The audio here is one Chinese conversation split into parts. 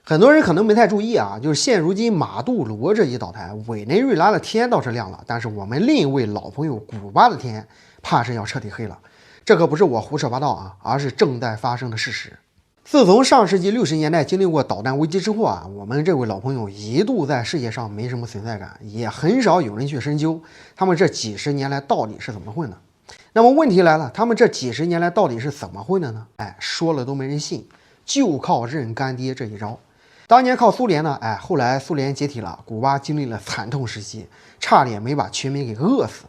很多人可能没太注意啊，就是现如今马杜罗这一倒台，委内瑞拉的天倒是亮了，但是我们另一位老朋友古巴的天，怕是要彻底黑了。这可不是我胡说八道啊，而是正在发生的事实。自从上世纪60年代经历过导弹危机之后啊，我们这位老朋友一度在世界上没什么存在感，也很少有人去深究他们这几十年来到底是怎么混的。那么问题来了，他们这几十年来到底是怎么混的呢？说了都没人信，就靠认干爹这一招。当年靠苏联呢，后来苏联解体了，古巴经历了惨痛时期，差点没把全民给饿死。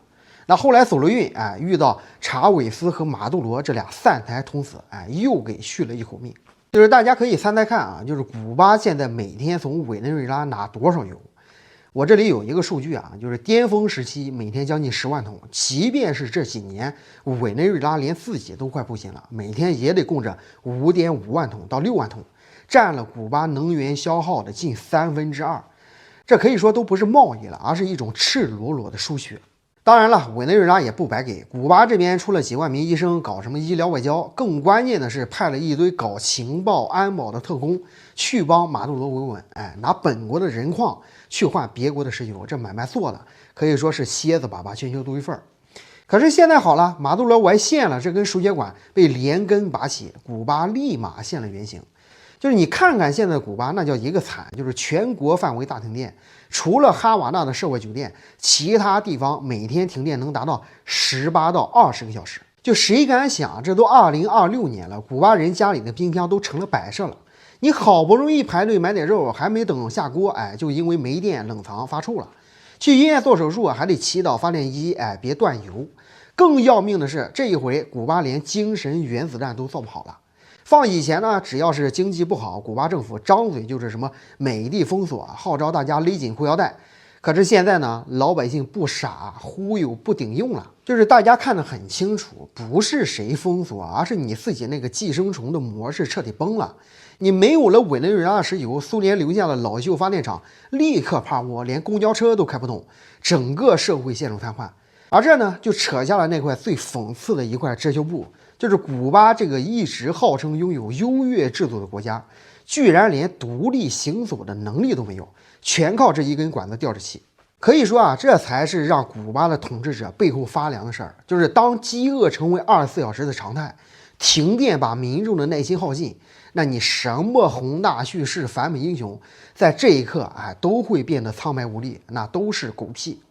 那后来索罗运遇到查韦斯和马杜罗这俩散台童子，又给续了一口命。就是大家可以猜猜看啊，就是古巴现在每天从委内瑞拉拿多少油？我这里有一个数据啊，就是巅峰时期每天将近10万桶，即便是这几年委内瑞拉连自己都快不行了，每天也得供着5.5万桶到6万桶，占了古巴能源消耗的近2/3。这可以说都不是贸易了，而是一种赤裸裸的输血。当然了，委内瑞拉也不白给，古巴这边出了几万名医生搞什么医疗外交，更关键的是派了一堆搞情报安保的特工去帮马杜罗维稳，拿本国的人矿去换别国的石油，这买卖做的可以说是蝎子粑粑全球独一份。可是现在好了，马杜罗歪线了，这根输血管被连根拔起，古巴立马现了原形。就是你看看现在古巴那叫一个惨，就是全国范围大停电，除了哈瓦那的涉外酒店，其他地方每天停电能达到18到20个小时。就谁敢想，这都2026年了，古巴人家里的冰箱都成了摆设了。你好不容易排队买点肉，还没等下锅，就因为没电冷藏发臭了。去医院做手术还得祈祷发电机别断油。更要命的是，这一回古巴连精神原子弹都造不好了。放以前呢，只要是经济不好，古巴政府张嘴就是什么美帝封锁，号召大家勒紧裤腰带。可是现在呢，老百姓不傻，忽悠不顶用了。就是大家看得很清楚，不是谁封锁，而是你自己那个寄生虫的模式彻底崩了。你没有了委内瑞拉的石油，苏联留下的老旧发电厂立刻趴窝，连公交车都开不动，整个社会陷入瘫痪。而这呢，就扯下了那块最讽刺的一块遮羞布。就是古巴这个一直号称拥有优越制度的国家，居然连独立行走的能力都没有，全靠这一根管子吊着气。可以说啊，这才是让古巴的统治者背后发凉的事儿。就是当饥饿成为24小时的常态，停电把民众的耐心耗尽，那你什么宏大叙事、反美英雄，在这一刻都会变得苍白无力，那都是狗屁。